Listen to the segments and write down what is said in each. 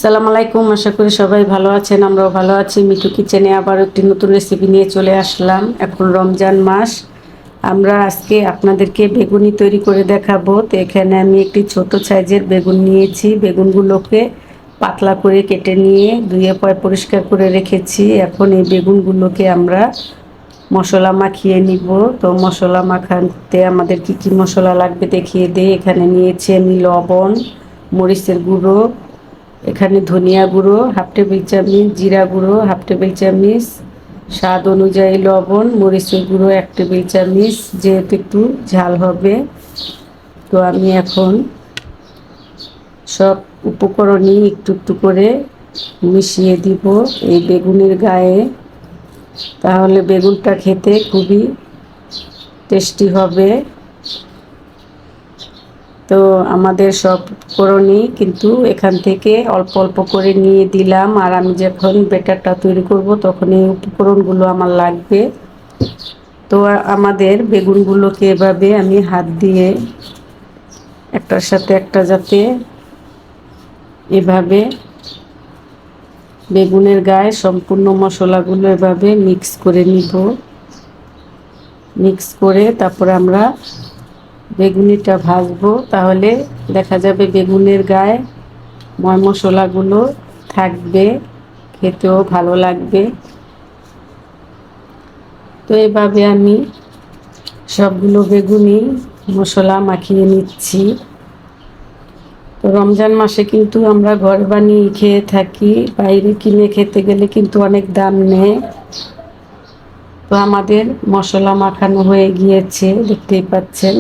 আসসালামু আলাইকুম। আশা করি সবাই ভালো আছেন, আমরাও ভালো আছি। মিঠু কিচেনে আবার একটি নতুন রেসিপি নিয়ে চলে আসলাম। এখন রমজান মাস, আমরা আজকে আপনাদেরকে বেগুনি তৈরি করে দেখাবো। তো এখানে আমি একটি ছোট সাইজের বেগুন নিয়েছি। বেগুনগুলোকে পাতলা করে কেটে নিয়ে ধুয়ে পরিষ্কার করে রেখেছি। এখন এই বেগুনগুলোকে আমরা মশলা মাখিয়ে নিব। তো মশলা মাখাতে আমাদের কি কি মশলা লাগবে দেখিয়ে দিই। এখানে নিয়েছি আমি লবণ, মরিচের গুঁড়ো, এখানে ধনিয়া গুঁড়ো হাফ টেবিল চামচ, জিরা গুঁড়ো হাফ টেবিল চামচ, স্বাদ অনুযায়ী লবণ, মরিচের গুঁড়ো 1 টেবিল চামচ, যেহেতু একটু ঝাল হবে। তো আমি এখন সব উপকরণই একটু একটু করে মিশিয়ে দিব এই বেগুনের গায়ে, তাহলে বেগুনটা খেতে খুবই টেস্টি হবে। তো আমাদের সব উপকরণই কিন্তু এখান থেকে অল্প অল্প করে নিয়ে দিলাম। আর আমি যখন ব্যাটারটা তৈরি করব তখন এই উপকরণগুলো আমার লাগবে। তো আমাদের বেগুনগুলোকে এভাবে আমি হাত দিয়ে একটার সাথে একটা যাতে এভাবে বেগুনের গায়ে সম্পূর্ণ মশলাগুলো এভাবে মিক্স করে নিব। মিক্স করে তারপর আমরা বেগুনিটা ভাজবো, তাহলে দেখা যাবে বেগুনের গায়ে ময় মশলাগুলো থাকবে, খেতেও ভালো লাগবে। তো এভাবে আমি সবগুলো বেগুনি মশলা মাখিয়ে নিচ্ছি। তো রমজান মাসে কিন্তু আমরা ঘরে বানিয়ে খেয়ে থাকি, বাইরে কিনে খেতে গেলে কিন্তু অনেক দাম নেয়। তো আমাদের মশলা মাখানো হয়ে গিয়েছে, দেখতেই পাচ্ছেন।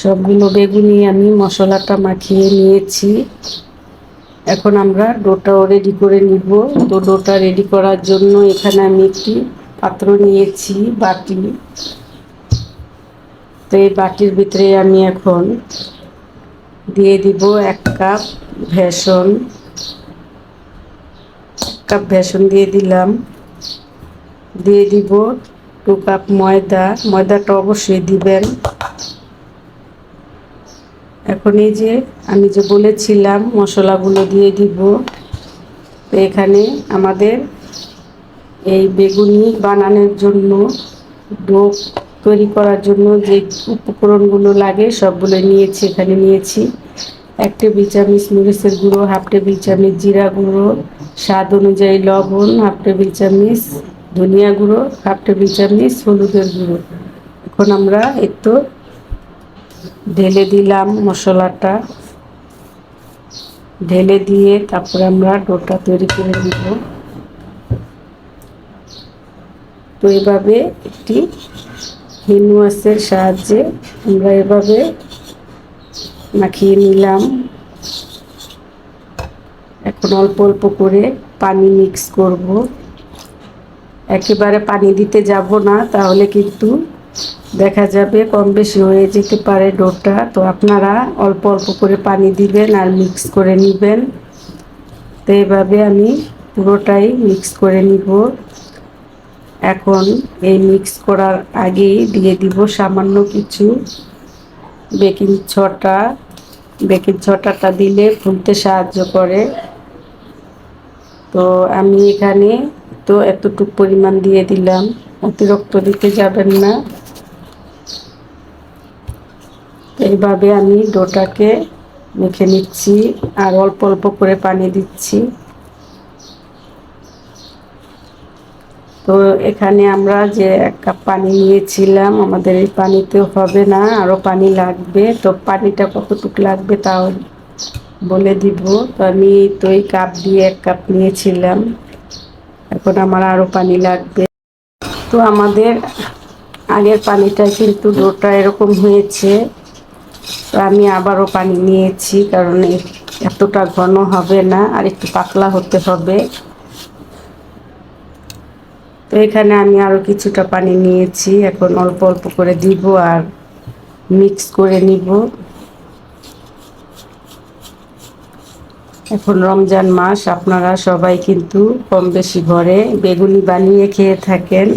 সবগুলো বেগুনি আমি মশলাটা মাখিয়ে নিয়েছি। এখন আমরা ডোটাও রেডি করে নিব। তো ডোটা রেডি করার জন্য এখানে আমি একটি পাত্র নিয়েছি, বাটি। তো এই বাটির ভিতরে আমি এখন দিয়ে দিব 1 কাপ বেসন। 1 কাপ বেসন দিয়ে দিলাম। দিয়ে দিব 2 কাপ ময়দা। ময়দাটা অবশ্যই দিবেন। এখন এই যে আমি যে বলেছিলাম মশলাগুলো দিয়ে দিব। তো এখানে আমাদের এই বেগুনি বানানোর জন্য, ডো তৈরি করার জন্য যে উপকরণগুলো লাগে সবগুলো নিয়েছি। এখানে নিয়েছি 1 টেবিল চামচ মরিচের গুঁড়ো, হাফ টেবিল চামচ জিরা গুঁড়ো, স্বাদ অনুযায়ী লবণ, হাফ টেবিল চামচ ধনিয়া গুঁড়ো, হাফ টেবিল চামচ হলুদের গুঁড়ো। এখন আমরা একটু ঢেলে দিলাম মশলাটা। ঢেলে দিয়ে তারপরে আমরা ডোটা তৈরি করে নিব। তো এভাবে একটি হ্যান্ড ওয়াশের সাহায্যে আমরা এভাবে মাখিয়ে নিলাম। এখন অল্প অল্প করে পানি মিক্স করব। একেবারে পানি দিতে যাব না, তাহলে কিন্তু দেখা যাবে কম বেশি হয়ে যেতে পারে ডোটা। তো আপনারা অল্প অল্প করে পানি দিবেন আর মিক্স করে নেবেন। তো এভাবে আমি পুরোটাই মিক্স করে নিব। এখন এই মিক্স করার আগেই দিয়ে দিব সামান্য কিছু বেকিং সোডা। বেকিং সোডাটা দিলে ফুলতে সাহায্য করে। তো আমি এখানে তো এতটুকু পরিমাণ দিয়ে দিলাম, অতিরিক্ত দিতে যাবেন না। এইভাবে আমি ডোটাকে মেখে নিচ্ছি আর অল্প অল্প করে পানি দিচ্ছি। তো এখানে আমরা যে 1 কাপ পানি নিয়েছিলাম, আমাদের এই পানিতেও হবে না, আরও পানি লাগবে। তো পানিটা কতটুকু লাগবে তাও বলে দিব। তো আমি তো এই কাপ দিয়ে 1 কাপ নিয়েছিলাম, এখন আমার আরও পানি লাগবে। তো আমাদের আগের পানিটা কিন্তু ডোটা এরকম হয়েছে। তো আমি আবারও পানি নিয়েছি, কারণ এতটা ঘন হবে না, আর একটু পাতলা হতে হবে। তো এখানে আমি আরও কিছুটা পানি নিয়েছি, এখন অল্প অল্প করে দিব আর মিক্স করে নিব। এখন রমজান মাস, আপনারা সবাই কিন্তু কম বেশি ঘরে বেগুনি বানিয়ে খেয়ে থাকেন।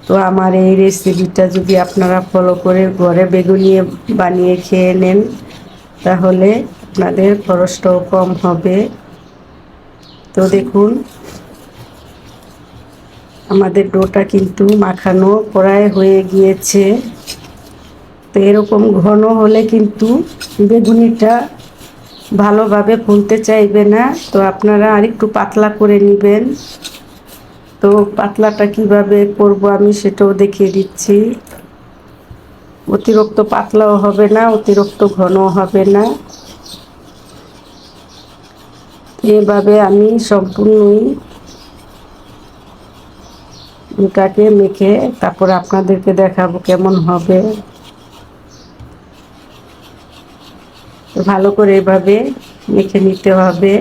তো আমার এই রেসিপিটা যদি আপনারা ফলো করে ঘরে বেগুনি বানিয়ে খেয়ে নেন, তাহলে আপনাদের খরচটাও কম হবে। তো দেখুন আমাদের ডোটা কিন্তু মাখানো প্রায় হয়ে গিয়েছে। তো এরকম ঘন হলে কিন্তু বেগুনিটা ভালোভাবে ফুলতে চাইবে না, তো আপনারা আরেকটু পাতলা করে নেবেন। তো পাতলাটা কিভাবে করব আমি সেটাও দেখিয়ে দিচ্ছি। অতিরিক্ত পাতলাও হবে না, অতিরিক্ত ঘনও হবে না। এভাবে আমি সম্পূর্ণই এটাকে মেখে তারপর আপনাদেরকে দেখাবো কেমন হবে। ভালো করে এভাবে মেখে নিতে হবে।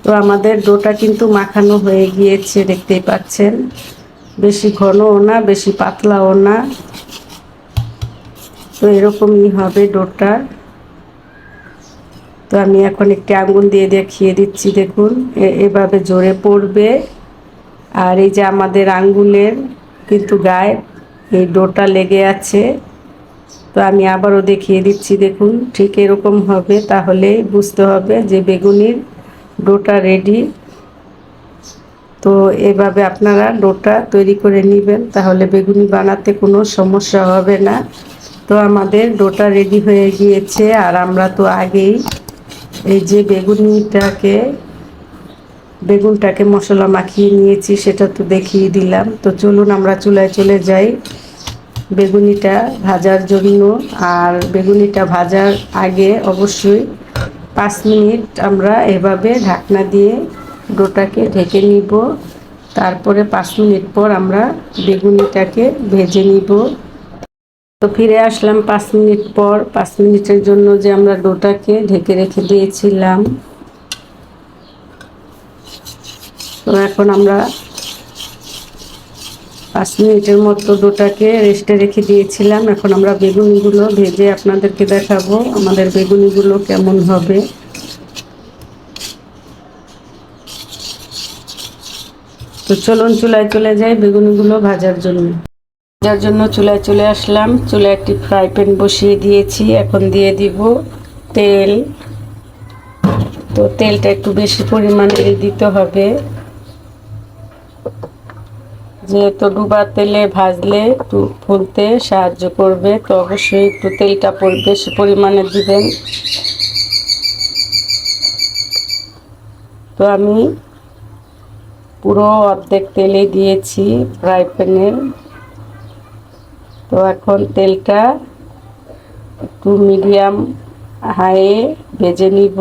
তো আমাদের ডোটা কিন্তু মাখানো হয়ে গিয়েছে, দেখতেই পাচ্ছেন। বেশি ঘনও না, বেশি পাতলাও না, তো এরকমই হবে ডোটা। তো আমি এখন একটি আঙ্গুল দিয়ে দেখিয়ে দিচ্ছি, দেখুন এভাবে জোরে পড়বে। আর এই যে আমাদের আঙ্গুলের কিন্তু গায়ে এই ডোটা লেগে আছে। তো আমি আবারও দেখিয়ে দিচ্ছি, দেখুন ঠিক এরকম হবে, তাহলে বুঝতে হবে যে বেগুনির ডোটা রেডি। তো এভাবে আপনারা ডোটা তৈরি করে নেবেন, তাহলে বেগুনি বানাতে কোনো সমস্যা হবে না। তো আমাদের ডোটা রেডি হয়ে গিয়েছে। আর আমরা তো আগেই এই যে বেগুনটাকে মশলা মাখিয়ে নিয়েছি, সেটা তো দেখিয়ে দিলাম। তো চলুন আমরা চুলায় চলে যাই বেগুনিটা ভাজার জন্য। আর বেগুনিটা ভাজার আগে অবশ্যই 5 মিনিট আমরা এভাবে ঢাকনা দিয়ে ডোটাকে ঢেকে নিব। তারপরে 5 মিনিট পর আমরা বেগুনিটাকে ভেজে নিব। তো ফিরে আসলাম 5 মিনিট পর। 5 মিনিটের জন্য যে আমরা ডোটাকে ঢেকে রেখে দিয়েছিলাম, তো এখন আমরা 5 মিনিটের মতো ডোটাকে রেস্টে রেখে দিয়েছিলাম। এখন আমরা বেগুনিগুলো ভেজে আপনাদেরকে দেখাবো আমাদের বেগুনিগুলো কেমন হবে। তো চলুন চুলায় চলে যাই বেগুনিগুলো ভাজার জন্য। চুলায় চলে আসলাম। চুলায় একটি ফ্রাই প্যান বসিয়ে দিয়েছি। এখন দিয়ে দিব তেল। তো তেলটা একটু বেশি পরিমাণে দিতে হবে, যেহেতু ডুবা তেলে ভাজলে একটু ফুলতে সাহায্য করবে। তো অবশ্যই একটু তেলটা বেশি পরিমাণে দিবেন। তো আমি পুরো অর্ধেক তেলে দিয়েছি ফ্রাই প্যানে। তো এখন তেলটা একটু মিডিয়াম হাইয়ে ভেজে নিব।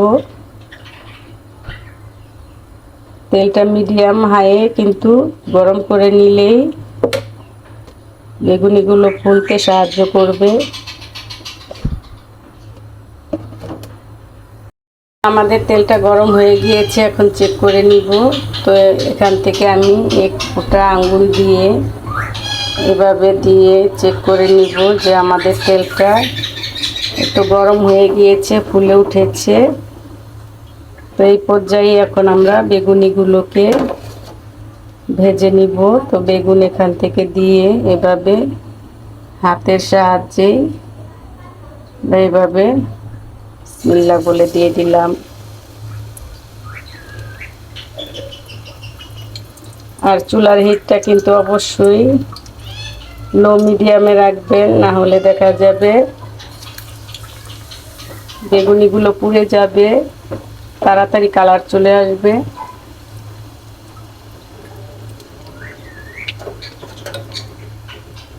তেলটা মিডিয়াম হাইয়ে কিন্তু গরম করে নিলেই বেগুনিগুলো ফুলতে সাহায্য করবে। আমাদের তেলটা গরম হয়ে গিয়েছে, এখন চেক করে নিব। তো এখান থেকে আমি এক ফোঁটা আঙ্গুল দিয়ে এভাবে দিয়ে চেক করে নিব যে আমাদের তেলটা একটু গরম হয়ে গিয়েছে, ফুলে উঠেছে। তো এই পর্যায়ে এখন আমরা বেগুনিগুলোকে ভেজে নিব। তো বেগুন এখান থেকে দিয়ে এভাবে হাতের সাহায্যে এইভাবে বিসমিল্লাহ বলে দিয়ে দিলাম। আর চুলার হিটটা কিন্তু অবশ্যই লো মিডিয়ামে রাখবেন, না হলে দেখা যাবে বেগুনিগুলো পুড়ে যাবে, তাড়াতাড়ি কালার চলে আসবে।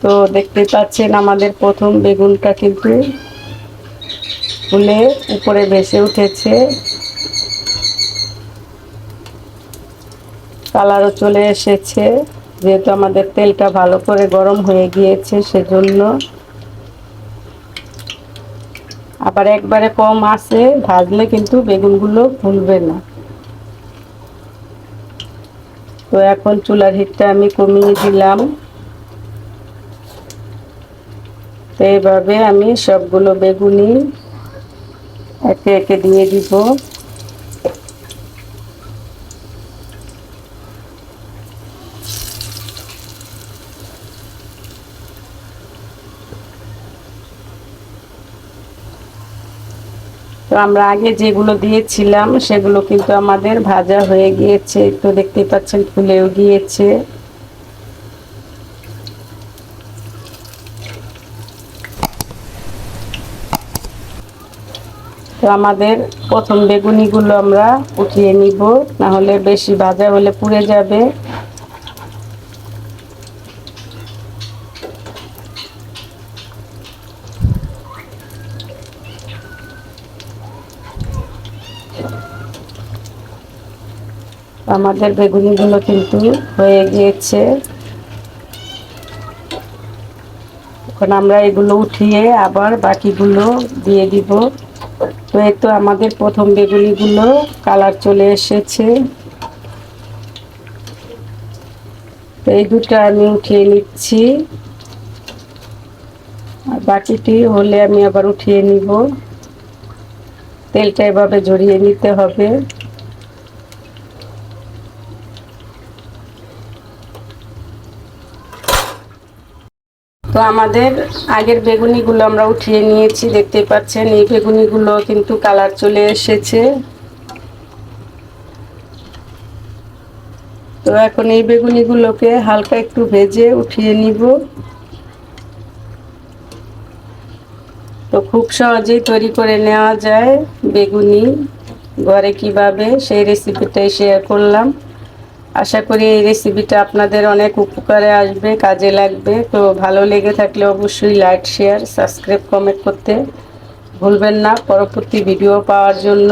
তো দেখতে পাচ্ছেন আমাদের প্রথম বেগুনটা কিন্তু ফুলে উপরে ভেসে উঠেছে, কালারও চলে এসেছে। যেহেতু আমাদের তেলটা ভালো করে গরম হয়ে গিয়েছে সেজন্য। আবার একবারে কম আছে ভাজলে কিন্তু বেগুনগুলো ফুলবে না। তো এখন চুলার হিটটা আমি কমিয়ে দিলাম। তো এইভাবে আমি সবগুলো বেগুনি একে একে দিয়ে দিব। তো আমরা আগে যেগুলো দিয়েছিলাম সেগুলো কিন্তু আমাদের ভাজা হয়ে গিয়েছে, তো দেখতেই পাচ্ছেন ফুলেও গিয়েছে। তো আমাদের প্রথম বেগুনিগুলো আমরা উঠিয়ে নিব, না হলে বেশি ভাজা হলে পুড়ে যাবে। আমাদের বেগুনিগুলো কিন্তু হয়ে গিয়েছে। এখন আমরা এগুলো উঠিয়ে আবার বাকিগুলো দিয়ে দিব। তো এই তো আমাদের প্রথম বেগুনিগুলো কালার চলে এসেছে। তো এই দুটো আমি উঠিয়ে নিচ্ছি, আর বাকিটি হলে আমি আবার উঠিয়ে নিব। তেলটা এভাবে ঝরিয়ে নিতে হবে। তো আমাদের আগের বেগুনিগুলো আমরা উঠিয়ে নিয়েছি, দেখতে পাচ্ছেন এই বেগুনিগুলো কিন্তু কালার চলে এসেছে। তো এখন এই বেগুনিগুলোকে হালকা একটু ভেজে উঠিয়ে নিব। তো খুব সহজেই তৈরি করে নেওয়া যায় বেগুনি ঘরে কিভাবে, সেই রেসিপিটাই শেয়ার করলাম। আশা করি এই রেসিপিটা আপনাদের অনেক উপকারে আসবে, কাজে লাগবে। তো ভালো লেগে থাকলে অবশ্যই লাইক, শেয়ার, সাবস্ক্রাইব, কমেন্ট করতে ভুলবেন না পরবর্তী ভিডিও পাওয়ার জন্য।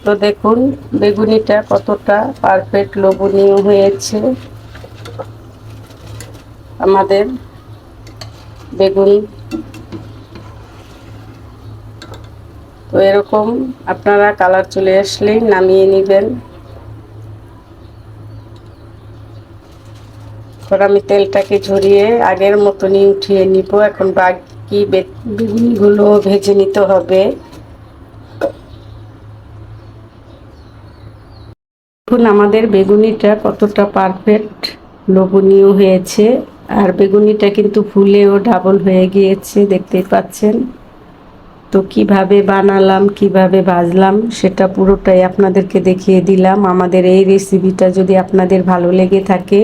তো দেখুন বেগুনিটা কতটা পারফেক্ট লোভনীয় হয়েছে আমাদের বেগুন। তো এরকম আপনারা কালার চলে আসলেই নামিয়ে নেবেন। এখন আমি তেলটাকে ঝরিয়ে আগের মতনই উঠিয়ে নিব। এখন বাকি বেগুনগুলো ভেজে নিতে হবে। দেখুন আমাদের বেগুনিটা কতটা পারফেক্ট লোভনীয় হয়েছে, আর বেগুনিটা কিন্তু ফুলেও ডাবল হয়ে গিয়েছে, দেখতেই পাচ্ছেন। তো কিভাবে বানালাম, কিভাবে ভাজলাম সেটা পুরোটাই আপনাদেরকে দেখিয়ে দিলাম। আমাদের এই রেসিপিটা যদি আপনাদের ভালো লেগে থাকে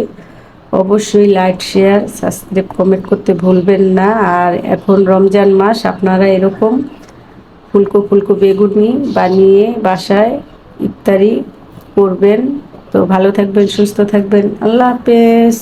অবশ্যই লাইক, শেয়ার, সাবস্ক্রাইব, কমেন্ট করতে ভুলবেন না। আর এখন রমজান মাস, আপনারা এরকম ফুলকো ফুলকো বেগুনি বানিয়ে বাসায় ইফতারি করবেন। তো ভালো থাকবেন, সুস্থ থাকবেন। আল্লাহ হাফেজ।